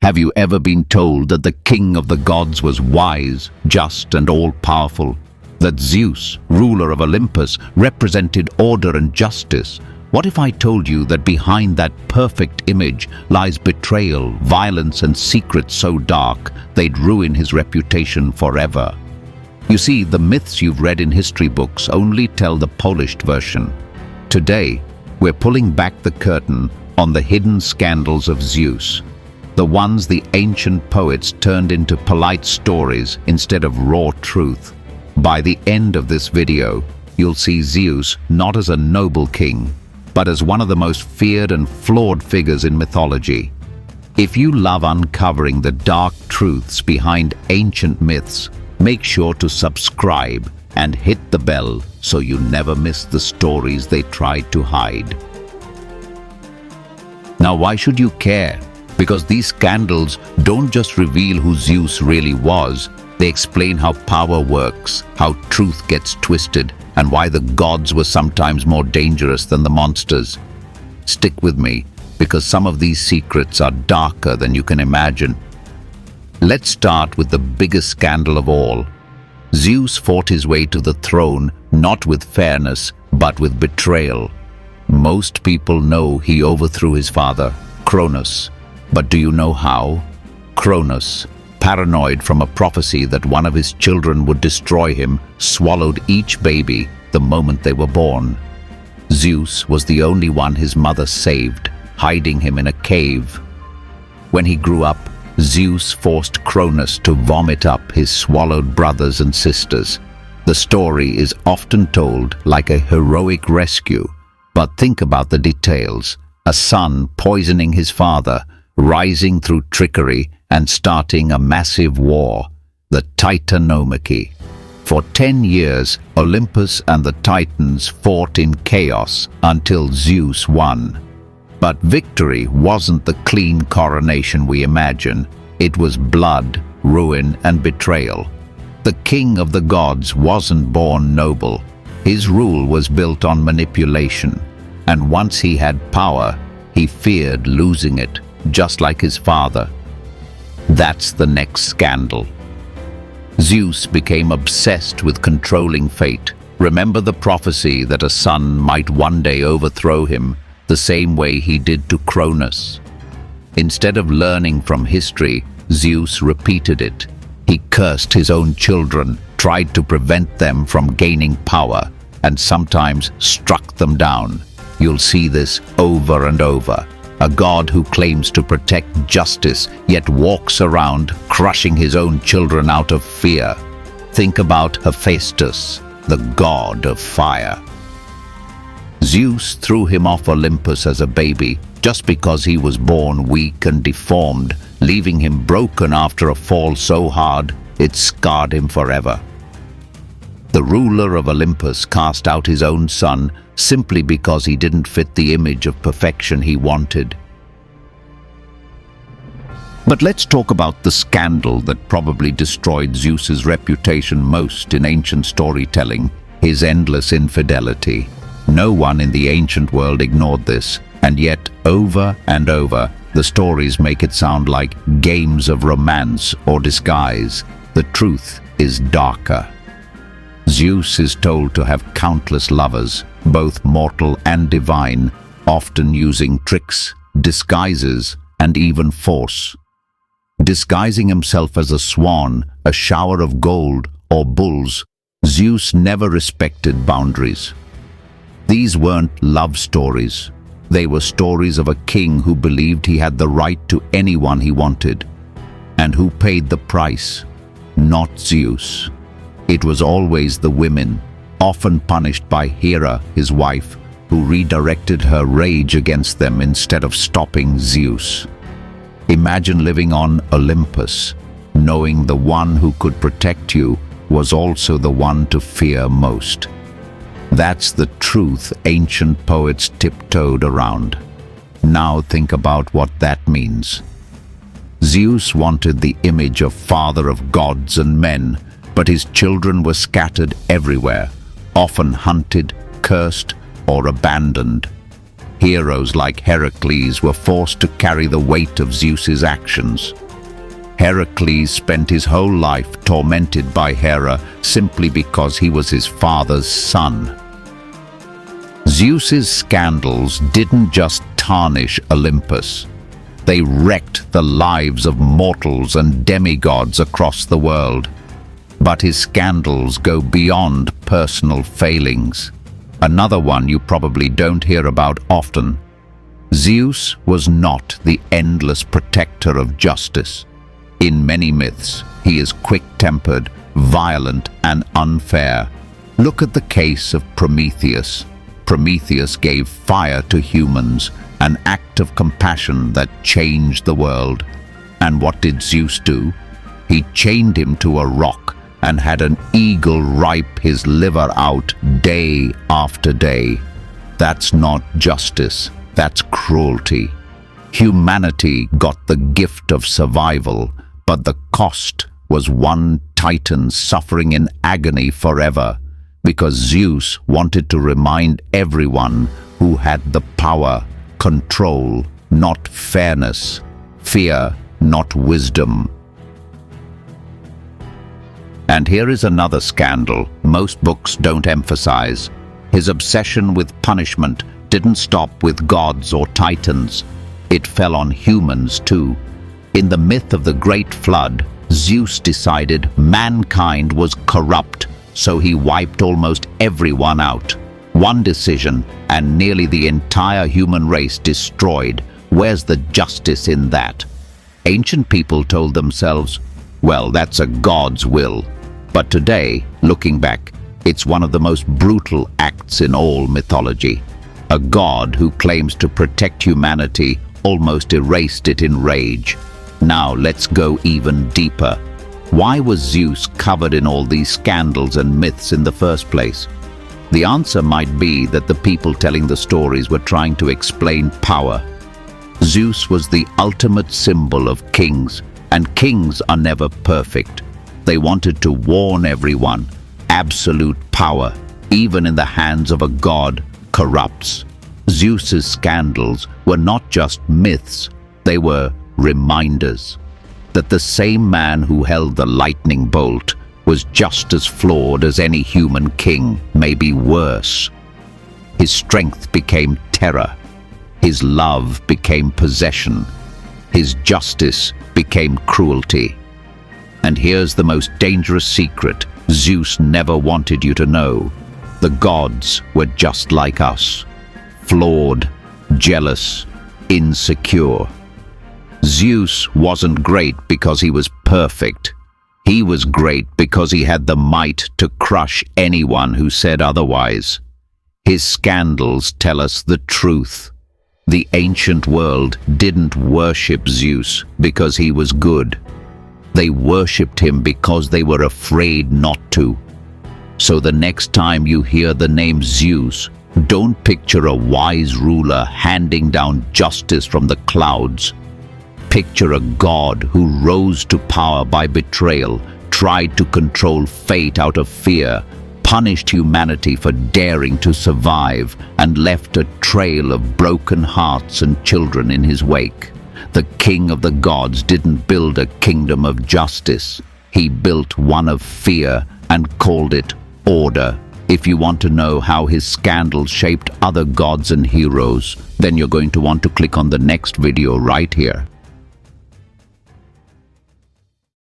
Have you ever been told that the king of the gods was wise, just, and all-powerful? That Zeus, ruler of Olympus, represented order and justice? What if I told you that behind that perfect image lies betrayal, violence, and secrets so dark they'd ruin his reputation forever? You see, the myths you've read in history books only tell the polished version. Today, we're pulling back the curtain on the hidden scandals of Zeus, the ones the ancient poets turned into polite stories instead of raw truth. By the end of this video, you'll see Zeus not as a noble king, but as one of the most feared and flawed figures in mythology. If you love uncovering the dark truths behind ancient myths, make sure to subscribe and hit the bell so you never miss the stories they tried to hide. Now, why should you care? Because these scandals don't just reveal who Zeus really was, they explain how power works, how truth gets twisted, and why the gods were sometimes more dangerous than the monsters. Stick with me, because some of these secrets are darker than you can imagine. Let's start with the biggest scandal of all. Zeus fought his way to the throne not with fairness, but with betrayal. Most people know he overthrew his father, Cronus. But do you know how? Cronus, paranoid from a prophecy that one of his children would destroy him, swallowed each baby the moment they were born. Zeus was the only one his mother saved, hiding him in a cave. When he grew up, Zeus forced Cronus to vomit up his swallowed brothers and sisters. The story is often told like a heroic rescue, but think about the details. A son poisoning his father, rising through trickery and starting a massive war, the Titanomachy. For 10 years, Olympus and the Titans fought in chaos until Zeus won. But victory wasn't the clean coronation we imagine. It was blood, ruin, and betrayal. The king of the gods wasn't born noble. His rule was built on manipulation, and once he had power, he feared losing it, just like his father. That's the next scandal. Zeus became obsessed with controlling fate. Remember the prophecy that a son might one day overthrow him, the same way he did to Cronus. Instead of learning from history, Zeus repeated it. He cursed his own children, tried to prevent them from gaining power, and sometimes struck them down. You'll see this over and over. A god who claims to protect justice, yet walks around crushing his own children out of fear. Think about Hephaestus, the god of fire. Zeus threw him off Olympus as a baby, just because he was born weak and deformed, leaving him broken after a fall so hard it scarred him forever. The ruler of Olympus cast out his own son simply because he didn't fit the image of perfection he wanted. But let's talk about the scandal that probably destroyed Zeus's reputation most in ancient storytelling, his endless infidelity. No one in the ancient world ignored this, and yet over and over, the stories make it sound like games of romance or disguise. The truth is darker. Zeus is told to have countless lovers, both mortal and divine, often using tricks, disguises, and even force. Disguising himself as a swan, a shower of gold, or bulls, Zeus never respected boundaries. These weren't love stories. They were stories of a king who believed he had the right to anyone he wanted, and who paid the price, not Zeus. It was always the women, often punished by Hera, his wife, who redirected her rage against them instead of stopping Zeus. Imagine living on Olympus, knowing the one who could protect you was also the one to fear most. That's the truth ancient poets tiptoed around. Now think about what that means. Zeus wanted the image of father of gods and men, but his children were scattered everywhere, often hunted, cursed, or abandoned. Heroes like Heracles were forced to carry the weight of Zeus's actions. Heracles spent his whole life tormented by Hera simply because he was his father's son. Zeus's scandals didn't just tarnish Olympus. They wrecked the lives of mortals and demigods across the world. But his scandals go beyond personal failings. Another one you probably don't hear about often. Zeus was not the endless protector of justice. In many myths, he is quick-tempered, violent, and unfair. Look at the case of Prometheus. Prometheus gave fire to humans, an act of compassion that changed the world. And what did Zeus do? He chained him to a rock and had an eagle ripe his liver out day after day. That's not justice, that's cruelty. Humanity got the gift of survival, but the cost was one titan suffering in agony forever, because Zeus wanted to remind everyone who had the power, control, not fairness, fear, not wisdom. And here is another scandal most books don't emphasize. His obsession with punishment didn't stop with gods or titans. It fell on humans too. In the myth of the Great Flood, Zeus decided mankind was corrupt, so he wiped almost everyone out. One decision, and nearly the entire human race destroyed. Where's the justice in that? Ancient people told themselves, well, that's a god's will. But today, looking back, it's one of the most brutal acts in all mythology. A god who claims to protect humanity almost erased it in rage. Now let's go even deeper. Why was Zeus covered in all these scandals and myths in the first place? The answer might be that the people telling the stories were trying to explain power. Zeus was the ultimate symbol of kings, and kings are never perfect. They wanted to warn everyone, absolute power, even in the hands of a god, corrupts. Zeus's scandals were not just myths, they were reminders that the same man who held the lightning bolt was just as flawed as any human king, maybe worse. His strength became terror. His love became possession. His justice became cruelty. And here's the most dangerous secret Zeus never wanted you to know. The gods were just like us, flawed, jealous, insecure. Zeus wasn't great because he was perfect. He was great because he had the might to crush anyone who said otherwise. His scandals tell us the truth. The ancient world didn't worship Zeus because he was good. They worshipped him because they were afraid not to. So the next time you hear the name Zeus, don't picture a wise ruler handing down justice from the clouds. Picture a god who rose to power by betrayal, tried to control fate out of fear, punished humanity for daring to survive, and left a trail of broken hearts and children in his wake. The king of the gods didn't build a kingdom of justice. He built one of fear and called it order. If you want to know how his scandals shaped other gods and heroes, then you're going to want to click on the next video right here.